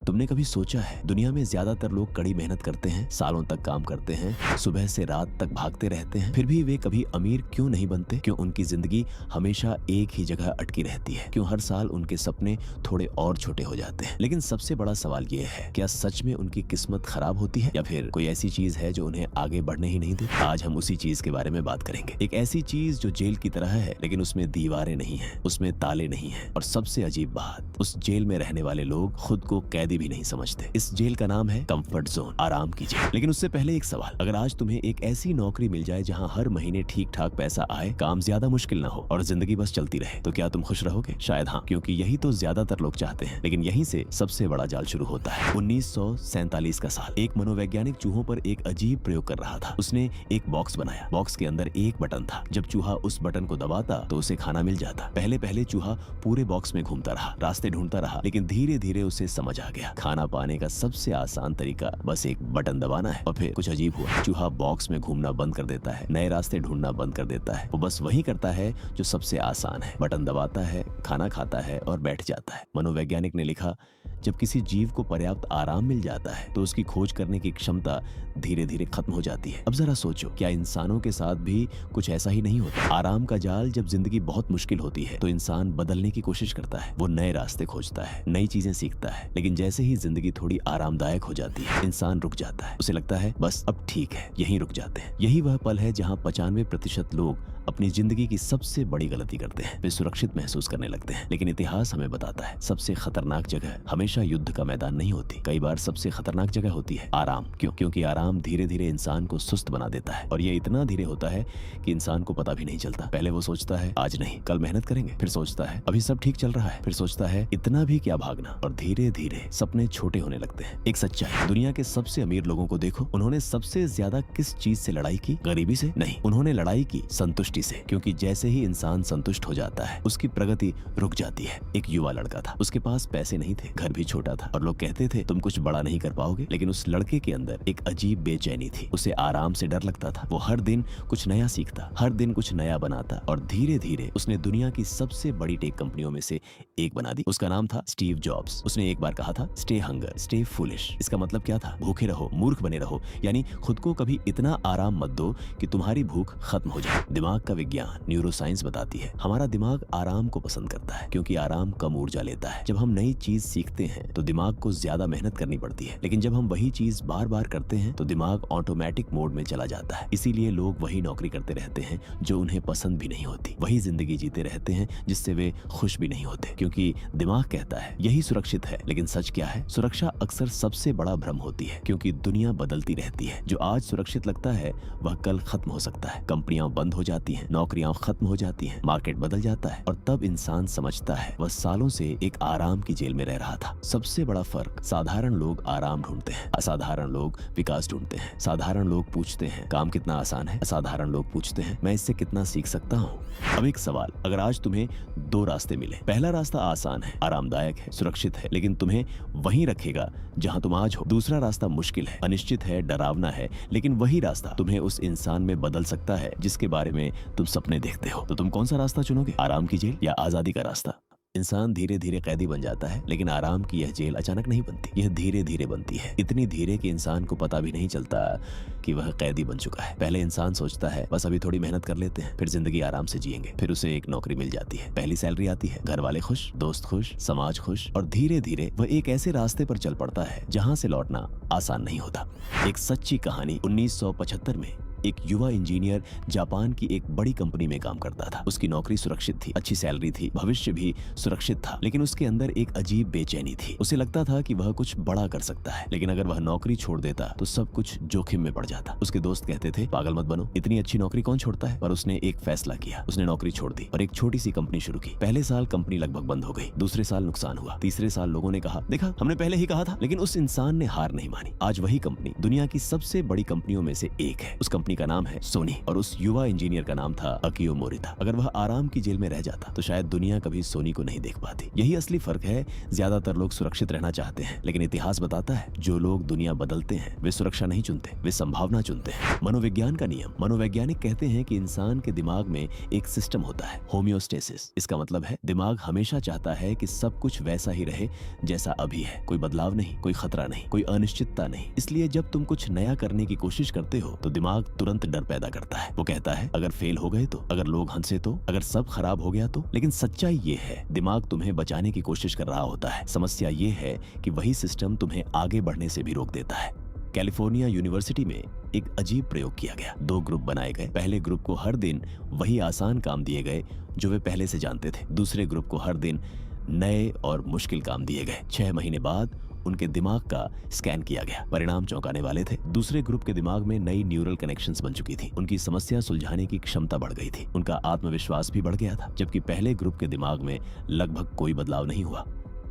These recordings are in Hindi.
तुमने कभी सोचा है दुनिया में ज्यादातर लोग कड़ी मेहनत करते हैं, सालों तक काम करते हैं, सुबह से रात तक भागते रहते हैं, फिर भी वे कभी अमीर क्यों नहीं बनते? क्यों उनकी जिंदगी हमेशा एक ही जगह अटकी रहती है? क्यों हर साल उनके सपने थोड़े और छोटे हो जाते हैं? लेकिन सबसे बड़ा सवाल ये है, क्या सच में उनकी किस्मत खराब होती है या फिर कोई ऐसी चीज है जो उन्हें आगे बढ़ने ही नहीं देती? आज हम उसी चीज के बारे में बात करेंगे। एक ऐसी चीज जो जेल की तरह है, लेकिन उसमें दीवारें नहीं है, उसमें ताले नहीं है, और सबसे अजीब बात, उस जेल में रहने वाले लोग खुद को कैदी भी नहीं समझते। इस जेल का नाम है कंफर्ट जोन, आराम की जेल। लेकिन उससे पहले एक सवाल, अगर आज तुम्हें एक ऐसी नौकरी मिल जाए जहां हर महीने ठीक ठाक पैसा आए, काम ज्यादा मुश्किल ना हो और जिंदगी बस चलती रहे, तो क्या तुम खुश रहोगे? शायद हाँ, क्योंकि यही तो ज्यादातर लोग चाहते हैं। लेकिन यहीं से सबसे बड़ा जाल शुरू होता है। 1947 का साल। एक मनोवैज्ञानिक चूहों पर एक अजीब प्रयोग कर रहा था। उसने एक बॉक्स बनाया। बॉक्स के अंदर एक बटन था। जब चूहा उस बटन को दबाता तो उसे खाना मिल जाता। पहले पहले चूहा पूरे बॉक्स में घूमता रहा, रास्ते ढूंढता रहा, लेकिन धीरे धीरे उसे समझ आ गया, खाना पाने का सबसे आसान तरीका बस एक बटन दबाना है। और फिर कुछ अजीब हुआ। चूहा बॉक्स में घूमना बंद कर देता है, नए रास्ते ढूंढना बंद कर देता है। वो बस वही करता है जो सबसे आसान है, बटन दबाता है, खाना खाता है और बैठ जाता है। मनोवैज्ञानिक ने लिखा, जब किसी जीव को पर्याप्त आराम मिल जाता है तो उसकी खोज करने की क्षमता धीरे धीरे खत्म हो जाती है। अब जरा सोचो, क्या इंसानों के साथ भी कुछ ऐसा ही नहीं होता? आराम का जाल, जब जिंदगी बहुत मुश्किल होती है तो इंसान बदलने की कोशिश करता है। वो नए रास्ते खोजता है, नई चीजें सीखता है, लेकिन जैसे ही जिंदगी थोड़ी आरामदायक हो जाती है, इंसान रुक जाता है। उसे लगता है बस अब ठीक है, यहीं रुक जाते हैं। यही वह पल है जहाँ 95% लोग अपनी जिंदगी की सबसे बड़ी गलती करते हैं। वे सुरक्षित महसूस करने लगते हैं, लेकिन इतिहास हमें बताता है सबसे खतरनाक जगह हमेशा युद्ध का मैदान नहीं होती। कई बार सबसे खतरनाक जगह होती है आराम। क्यों? क्योंकि आराम धीरे धीरे इंसान को सुस्त बना देता है, और ये इतना धीरे होता है कि इंसान को पता भी नहीं चलता। पहले वो सोचता है आज नहीं, कल मेहनत करेंगे, फिर सोचता है अभी सब ठीक चल रहा है, फिर सोचता है इतना भी क्या भागना, और धीरे धीरे सपने छोटे होने लगते हैं। एक सच्चाई, दुनिया के सबसे अमीर लोगों को देखो, उन्होंने सबसे ज्यादा किस चीज से लड़ाई की? गरीबी से नहीं, उन्होंने लड़ाई की संतुष्टि से। क्योंकि जैसे ही इंसान संतुष्ट हो जाता है उसकी प्रगति रुक जाती है। एक युवा लड़का था, उसके पास पैसे नहीं थे, घर भी छोटा था, और लोग कहते थे तुम कुछ बड़ा नहीं कर पाओगे। लेकिन उस लड़के के अंदर एक अजीब बेचैनी थी। उसे आराम से डर लगता था। वो हर दिन कुछ नया सीखता, हर दिन कुछ नया बनाता, और धीरे धीरे उसने दुनिया की सबसे बड़ी टेक कंपनियों में से एक बना दी। उसका नाम था स्टीव जॉब्स। उसने एक बार कहा था, स्टे हंगर, स्टे फूलिश। इसका मतलब क्या था? भूखे रहो, मूर्ख बने रहो, यानी खुद को कभी इतना आराम मत दो कि तुम्हारी भूख खत्म हो जाए। दिमाग का विज्ञान, न्यूरोसाइंस बताती है हमारा दिमाग आराम को पसंद करता है, क्योंकि आराम कम ऊर्जा लेता है। जब हम नई चीज सीखते हैं तो दिमाग को ज्यादा मेहनत करनी पड़ती है, लेकिन जब हम वही चीज बार बार करते हैं तो दिमाग ऑटोमेटिक मोड में चला जाता है। इसीलिए लोग वही नौकरी करते रहते हैं जो उन्हें पसंद भी नहीं होती, वही जिंदगी जीते रहते हैं जिससे वे खुश भी नहीं होते, क्योंकि दिमाग कहता है यही सुरक्षित है। लेकिन सच क्या है? सुरक्षा अक्सर सबसे बड़ा भ्रम होती है, क्योंकि दुनिया बदलती रहती है। जो आज सुरक्षित लगता है वह कल खत्म हो सकता है। कंपनियां बंद हो जाती हैं, नौकरियां खत्म हो जाती हैं, मार्केट बदल जाता है, और तब इंसान समझता है वह सालों से एक आराम की जेल में रह रहा था। सबसे बड़ा फर्क, साधारण लोग आराम ढूंढते हैं, असाधारण लोग विकास ढूंढते हैं। साधारण लोग पूछते हैं काम कितना आसान है, असाधारण लोग पूछते हैं मैं इससे कितना सीख सकता हूँ। अब एक सवाल, अगर आज तुम्हें दो रास्ते मिले, पहला रास्ता आसान है, आरामदायक है, सुरक्षित है, लेकिन तुम्हें वहीं रखेगा जहां तुम आज हो। दूसरा रास्ता मुश्किल है, अनिश्चित है, डरावना है, लेकिन वही रास्ता तुम्हें उस इंसान में बदल सकता है जिसके बारे में तुम सपने देखते हो। तो तुम कौन सा रास्ता चुनोगे? आराम की जेल या आजादी का रास्ता? इंसान धीरे धीरे कैदी बन जाता है, लेकिन आराम की यह जेल अचानक नहीं बनती, यह धीरे धीरे बनती है। इतनी धीरे कि इंसान को पता भी नहीं चलता कि वह कैदी बन चुका है। पहले इंसान सोचता है बस अभी थोड़ी मेहनत कर लेते हैं, फिर जिंदगी आराम से जिएंगे। फिर उसे एक नौकरी मिल जाती है, पहली सैलरी आती है, घर वाले खुश, दोस्त खुश, समाज खुश, और धीरे धीरे वह एक ऐसे रास्ते पर चल पड़ता है जहां से लौटना आसान नहीं होता। एक सच्ची कहानी, 1975 में एक युवा इंजीनियर जापान की एक बड़ी कंपनी में काम करता था। उसकी नौकरी सुरक्षित थी, अच्छी सैलरी थी, भविष्य भी सुरक्षित था, लेकिन उसके अंदर एक अजीब बेचैनी थी। उसे लगता था कि वह कुछ बड़ा कर सकता है, लेकिन अगर वह नौकरी छोड़ देता तो सब कुछ जोखिम में पड़ जाता। उसके दोस्त कहते थे पागल मत बनो, इतनी अच्छी नौकरी कौन छोड़ता है? पर उसने एक फैसला किया, उसने नौकरी छोड़ दी और एक छोटी सी कंपनी शुरू की। पहले साल कंपनी लगभग बंद हो गई, दूसरे साल नुकसान हुआ, तीसरे साल लोगों ने कहा देखा हमने पहले ही कहा था। लेकिन उस इंसान ने हार नहीं मानी। आज वही कंपनी दुनिया की सबसे बड़ी कंपनियों में से एक है। उस कंपनी का नाम है सोनी और उस युवा इंजीनियर का नाम था अकियो मोरिता। अगर वह आराम की जेल में रह जाता तो शायद दुनिया कभी सोनी को नहीं देख पाती। यही असली फर्क है। ज्यादातर लोग सुरक्षित रहना चाहते हैं, लेकिन इतिहास बताता है जो लोग दुनिया बदलते हैं वे सुरक्षा नहीं चुनते, वे संभावना चुनते हैं। मनोविज्ञान का नियम। मनोवैज्ञानिक कहते हैं कि इंसान के दिमाग में एक सिस्टम होता है, होमियोस्टेसिस। इसका मतलब है दिमाग हमेशा चाहता है कि सब कुछ वैसा ही रहे जैसा अभी है, कोई बदलाव नहीं, कोई खतरा नहीं, कोई अनिश्चितता नहीं। इसलिए जब तुम कुछ नया करने की कोशिश करते हो तो दिमाग तुरंत डर पैदा करता है। वो कहता है अगर फेल हो गए तो, अगर लोग हंसे तो, अगर सब खराब हो गया तो। लेकिन सच्चाई ये है दिमाग तुम्हें बचाने की कोशिश कर रहा होता है। समस्या ये है कि वही सिस्टम तुम्हें आगे बढ़ने से भी रोक देता है। कैलिफोर्निया यूनिवर्सिटी में एक अजीब प्रयोग किया गया। 2 ग्रुप बनाए गए। पहले ग्रुप को हर दिन वही आसान काम दिए गए जो वे पहले से जानते थे। दूसरे ग्रुप को हर दिन नए और मुश्किल काम दिए गए। 6 महीने बाद उनके दिमाग का स्कैन किया गया। परिणाम चौंकाने वाले थे। दूसरे ग्रुप के दिमाग में नई न्यूरल कनेक्शंस बन चुकी थी। उनकी समस्या सुलझाने की क्षमता बढ़ गई थी। उनका आत्मविश्वास भी बढ़ गया था। जबकि पहले ग्रुप के दिमाग में लगभग कोई बदलाव नहीं हुआ।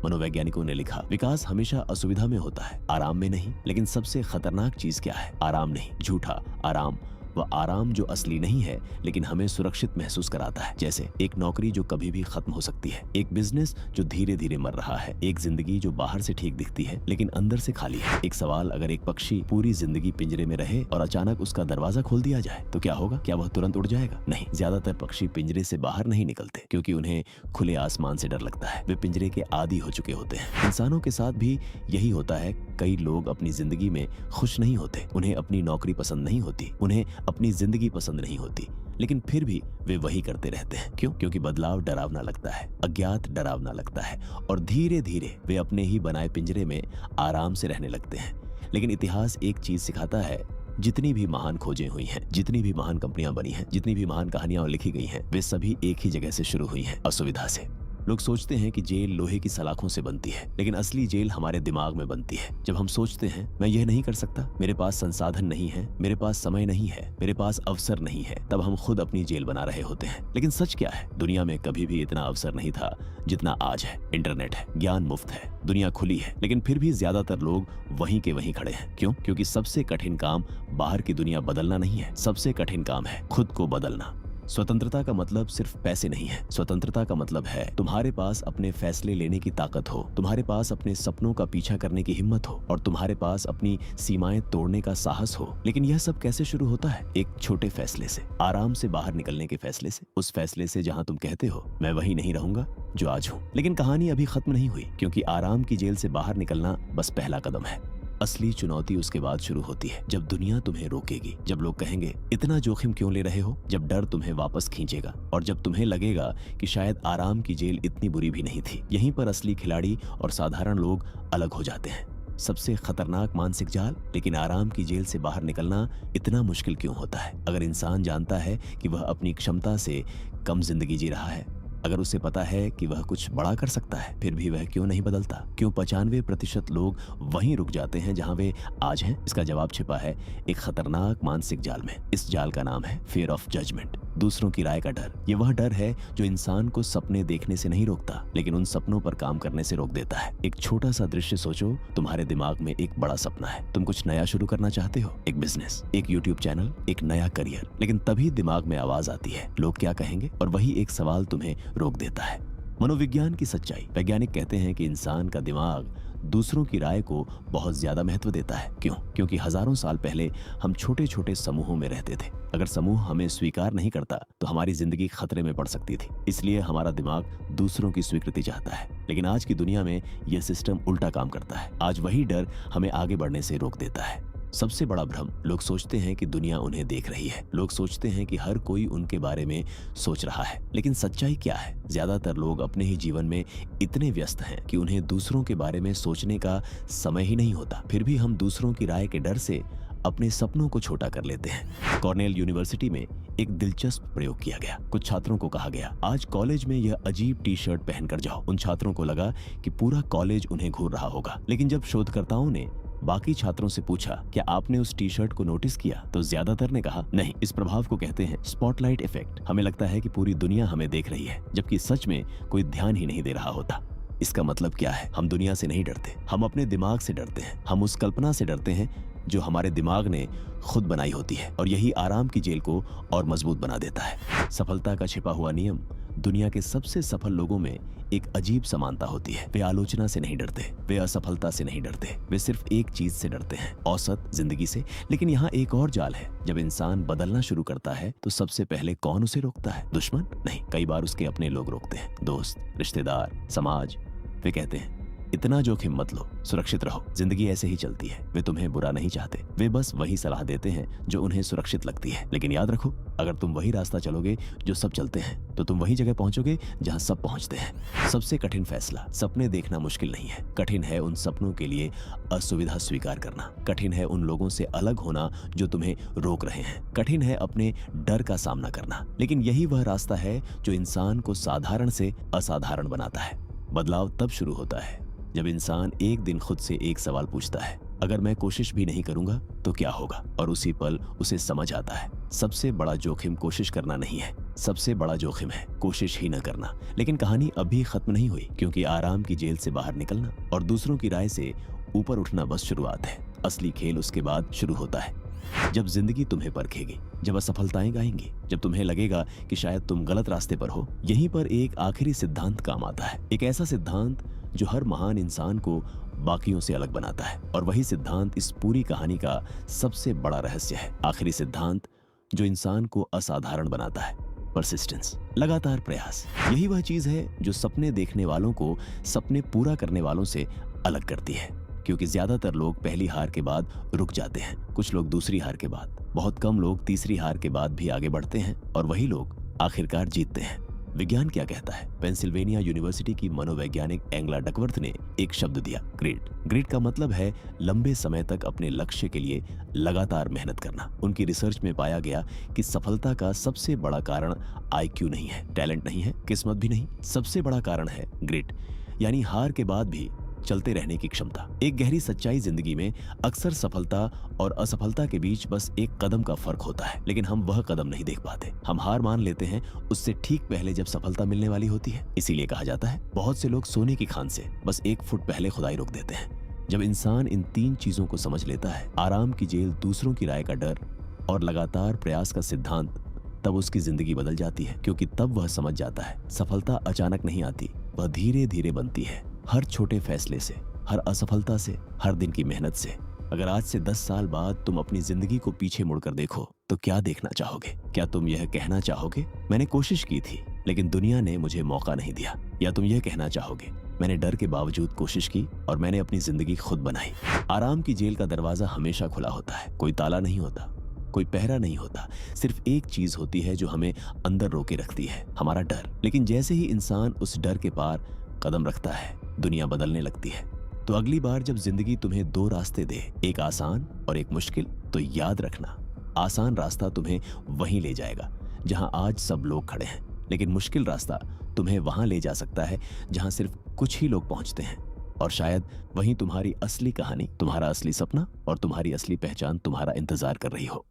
मनोवैज्ञानिकों ने लिखा, विकास हमेशा असुविधा में होता है, आराम में नहीं। लेकिन सबसे खतरनाक चीज क्या है? आराम नहीं, झूठा आराम। वह आराम जो असली नहीं है लेकिन हमें सुरक्षित महसूस कराता है। जैसे एक नौकरी जो कभी भी खत्म हो सकती है, एक बिजनेस जो धीरे धीरे मर रहा है, एक जिंदगी जो बाहर से ठीक दिखती है लेकिन अंदर से खाली है। एक सवाल, अगर एक पक्षी पूरी जिंदगी पिंजरे में रहे और अचानक उसका दरवाजा खोल दिया जाए तो क्या होगा? क्या वह तुरंत उड़ जाएगा? नहीं। ज्यादातर पक्षी पिंजरे से बाहर नहीं निकलते क्योंकि उन्हें खुले आसमान से डर लगता है। वे पिंजरे के आदी हो चुके होते हैं। इंसानों के साथ भी यही होता है। कई लोग अपनी जिंदगी में खुश नहीं होते। उन्हें अपनी नौकरी पसंद नहीं होती, उन्हें अपनी जिंदगी पसंद नहीं होती, लेकिन फिर भी वे वही करते रहते हैं। क्यों? क्योंकि बदलाव डरावना लगता है, अज्ञात डरावना लगता है और धीरे धीरे वे अपने ही बनाए पिंजरे में आराम से रहने लगते हैं। लेकिन इतिहास एक चीज सिखाता है, जितनी भी महान खोजें हुई हैं, जितनी भी महान कंपनियां बनी हैं, जितनी भी महान कहानियां लिखी गई हैं, वे सभी एक ही जगह से शुरू हुई हैं, असुविधा से। लोग सोचते हैं कि जेल लोहे की सलाखों से बनती है, लेकिन असली जेल हमारे दिमाग में बनती है। जब हम सोचते हैं मैं यह नहीं कर सकता, मेरे पास संसाधन नहीं है, मेरे पास समय नहीं है, मेरे पास अवसर नहीं है, तब हम खुद अपनी जेल बना रहे होते हैं। लेकिन सच क्या है? दुनिया में कभी भी इतना अवसर नहीं था जितना आज है। इंटरनेट है, ज्ञान मुफ्त है, दुनिया खुली है, लेकिन फिर भी ज्यादातर लोग वहीं के वहीं खड़े हैं। क्यों? क्योंकि सबसे कठिन काम बाहर की दुनिया बदलना नहीं है, सबसे कठिन काम है खुद को बदलना। स्वतंत्रता का मतलब सिर्फ पैसे नहीं है। स्वतंत्रता का मतलब है तुम्हारे पास अपने फैसले लेने की ताकत हो, तुम्हारे पास अपने सपनों का पीछा करने की हिम्मत हो और तुम्हारे पास अपनी सीमाएं तोड़ने का साहस हो। लेकिन यह सब कैसे शुरू होता है? एक छोटे फैसले से, आराम से बाहर निकलने के फैसले से। उस फैसले से जहां तुम कहते हो मैं वही नहीं रहूंगा जो आज हूं। लेकिन कहानी अभी खत्म नहीं हुई, क्योंकि आराम की जेल से बाहर निकलना बस पहला कदम है। असली चुनौती उसके बाद शुरू होती है, जब दुनिया तुम्हें रोकेगी, जब लोग कहेंगे इतना जोखिम क्यों ले रहे हो, जब डर तुम्हें वापस खींचेगा और जब तुम्हें लगेगा कि शायद आराम की जेल इतनी बुरी भी नहीं थी। यहीं पर असली खिलाड़ी और साधारण लोग अलग हो जाते हैं। सबसे खतरनाक मानसिक जाल। लेकिन आराम की जेल से बाहर निकलना इतना मुश्किल क्यों होता है? अगर इंसान जानता है कि वह अपनी क्षमता से कम जिंदगी जी रहा है, अगर उसे पता है कि वह कुछ बड़ा कर सकता है, फिर भी वह क्यों नहीं बदलता? क्यों 95% लोग वहीं रुक जाते हैं जहां वे आज हैं? इसका जवाब छिपा है एक खतरनाक मानसिक जाल में। इस जाल का नाम है फियर ऑफ जजमेंट, दूसरों की राय का डर। ये वह डर है जो इंसान को सपने देखने से नहीं रोकता, लेकिन उन सपनों पर काम करने से रोक देता है। एक छोटा सा दृश्य सोचो, तुम्हारे दिमाग में एक बड़ा सपना है, तुम कुछ नया शुरू करना चाहते हो, एक बिजनेस, एक यूट्यूब चैनल, एक नया करियर। लेकिन तभी दिमाग में आवाज आती है, लोग क्या कहेंगे? और वही एक सवाल तुम्हें रोक देता है। मनोविज्ञान की सच्चाई। वैज्ञानिक कहते हैं कि इंसान का दिमाग दूसरों की राय को बहुत ज्यादा महत्व देता है। क्यों? क्योंकि हजारों साल पहले हम छोटे छोटे समूहों में रहते थे। अगर समूह हमें स्वीकार नहीं करता तो हमारी जिंदगी खतरे में पड़ सकती थी। इसलिए हमारा दिमाग दूसरों की स्वीकृति चाहता है। लेकिन आज की दुनिया में यह सिस्टम उल्टा काम करता है। आज वही डर हमें आगे बढ़ने से रोक देता है। सबसे बड़ा भ्रम, लोग सोचते हैं कि दुनिया उन्हें देख रही है। लोग सोचते हैं कि हर कोई उनके बारे में सोच रहा है। लेकिन सच्चाई क्या है? ज्यादातर लोग अपने ही जीवन में इतने व्यस्त हैं कि उन्हें दूसरों के बारे में सोचने का समय ही नहीं होता। फिर भी हम दूसरों की राय के डर से अपने सपनों को छोटा कर लेते हैं। कॉर्नेल यूनिवर्सिटी में एक दिलचस्प प्रयोग किया गया। कुछ छात्रों को कहा गया, आज कॉलेज में यह अजीब टी शर्ट पहनकर जाओ। उन छात्रों को लगा कि पूरा कॉलेज उन्हें घूर रहा होगा। लेकिन जब शोधकर्ताओं ने बाकी छात्रों से पूछा, क्या आपने उस टी शर्ट को नोटिस किया, तो ज्यादातर ने कहा नहीं। इस प्रभाव को कहते हैं स्पॉटलाइट इफेक्ट। हमें लगता है कि पूरी दुनिया हमें देख रही है, जबकि सच में कोई ध्यान ही नहीं दे रहा होता। इसका मतलब क्या है? हम दुनिया से नहीं डरते, हम अपने दिमाग से डरते हैं। हम उस कल्पना से डरते हैं जो हमारे दिमाग ने खुद बनाई होती है, और यही आराम की जेल को और मजबूत बना देता है। सफलता का छिपा हुआ नियम। दुनिया के सबसे सफल लोगों में एक अजीब समानता होती है। वे आलोचना से नहीं डरते, वे असफलता से नहीं डरते, वे सिर्फ एक चीज से डरते हैं, औसत जिंदगी से। लेकिन यहाँ एक और जाल है। जब इंसान बदलना शुरू करता है तो सबसे पहले कौन उसे रोकता है? दुश्मन? नहीं, कई बार उसके अपने लोग रोकते हैं। दोस्त, रिश्तेदार, समाज। वे कहते हैं इतना जोखिम मत लो, सुरक्षित रहो, जिंदगी ऐसे ही चलती है। वे तुम्हें बुरा नहीं चाहते, वे बस वही सलाह देते हैं जो उन्हें सुरक्षित लगती है। लेकिन याद रखो, अगर तुम वही रास्ता चलोगे जो सब चलते हैं, तो तुम वही जगह पहुंचोगे जहां सब पहुंचते हैं। सबसे कठिन फैसला। सपने देखना मुश्किल नहीं है, कठिन है उन सपनों के लिए असुविधा स्वीकार करना। कठिन है उन लोगों से अलग होना जो तुम्हें रोक रहे हैं। कठिन है अपने डर का सामना करना। लेकिन यही वह रास्ता है जो इंसान को साधारण से असाधारण बनाता है। बदलाव तब शुरू होता है जब इंसान एक दिन खुद से एक सवाल पूछता है, अगर मैं कोशिश भी नहीं करूंगा तो क्या होगा? और उसी पल उसे समझ आता है, सबसे बड़ा जोखिम कोशिश करना नहीं है, सबसे बड़ा जोखिम है कोशिश ही न करना। लेकिन कहानी अभी खत्म नहीं हुई, क्योंकि आराम की जेल से बाहर निकलना और दूसरों की राय से ऊपर उठना बस शुरुआत है। असली खेल उसके बाद शुरू होता है, जब जिंदगी तुम्हें परखेगी, जब असफलताएं गाएंगी, जब तुम्हें लगेगा कि शायद तुम गलत रास्ते पर हो। यहीं पर एक आखिरी सिद्धांत काम आता है, एक ऐसा सिद्धांत जो हर महान इंसान को बाकियों से अलग बनाता है। और वही सिद्धांत इस पूरी कहानी का सबसे बड़ा रहस्य है। आखिरी सिद्धांत जो इंसान को असाधारण बनाता है, परसिस्टेंस, लगातार प्रयास। यही वह चीज है जो सपने देखने वालों को सपने पूरा करने वालों से अलग करती है। क्योंकि ज्यादातर लोग पहली हार के बाद रुक जाते हैं, कुछ लोग दूसरी हार के बाद, बहुत कम लोग तीसरी हार के बाद भी आगे बढ़ते हैं, और वही लोग आखिरकार जीतते हैं। विज्ञान क्या कहता है? पेंसिल्वेनिया यूनिवर्सिटी की मनोवैज्ञानिक एंगला डकवर्थ ने एक शब्द दिया, ग्रिट। ग्रिट का मतलब है लंबे समय तक अपने लक्ष्य के लिए लगातार मेहनत करना। उनकी रिसर्च में पाया गया कि सफलता का सबसे बड़ा कारण आईक्यू नहीं है, टैलेंट नहीं है, किस्मत भी नहीं, सबसे बड़ा कारण है ग्रिट, यानी हार के बाद भी चलते रहने की क्षमता। एक गहरी सच्चाई जिंदगी में अक्सर सफलता और असफलता के बीच बस एक कदम का फर्क होता है, लेकिन हम वह कदम नहीं देख पाते। हम हार मान लेते हैं उससे ठीक पहले जब सफलता मिलने वाली होती है। इसीलिए कहा जाता है बहुत से लोग सोने की खान से बस 1 फुट पहले खुदाई रोक देते हैं। जब इंसान इन 3 चीजों को समझ लेता है, आराम की जेल, दूसरों की राय का डर और लगातार प्रयास का सिद्धांत, तब उसकी जिंदगी बदल जाती है। क्योंकि तब वह समझ जाता है सफलता अचानक नहीं आती, वह धीरे धीरे बनती है। हर छोटे फैसले से, हर असफलता से, हर दिन की मेहनत से। अगर आज से 10 साल बाद तुम अपनी जिंदगी को पीछे मुड़कर देखो तो क्या देखना चाहोगे? क्या तुम यह कहना चाहोगे, मैंने कोशिश की थी लेकिन दुनिया ने मुझे मौका नहीं दिया? या तुम यह कहना चाहोगे, मैंने डर के बावजूद कोशिश की और मैंने अपनी जिंदगी खुद बनाई? आराम की जेल का दरवाजा हमेशा खुला होता है, कोई ताला नहीं होता, कोई पहरा नहीं होता। सिर्फ एक चीज होती है जो हमें अंदर रोके रखती है, हमारा डर। लेकिन जैसे ही इंसान उस डर के पार कदम रखता है, दुनिया बदलने लगती है। तो अगली बार जब जिंदगी तुम्हें 2 रास्ते दे, एक आसान और एक मुश्किल, तो याद रखना, आसान रास्ता तुम्हें वहीं ले जाएगा जहां आज सब लोग खड़े हैं, लेकिन मुश्किल रास्ता तुम्हें वहां ले जा सकता है जहां सिर्फ कुछ ही लोग पहुंचते हैं। और शायद वहीं तुम्हारी असली कहानी, तुम्हारा असली सपना और तुम्हारी असली पहचान तुम्हारा इंतजार कर रही हो।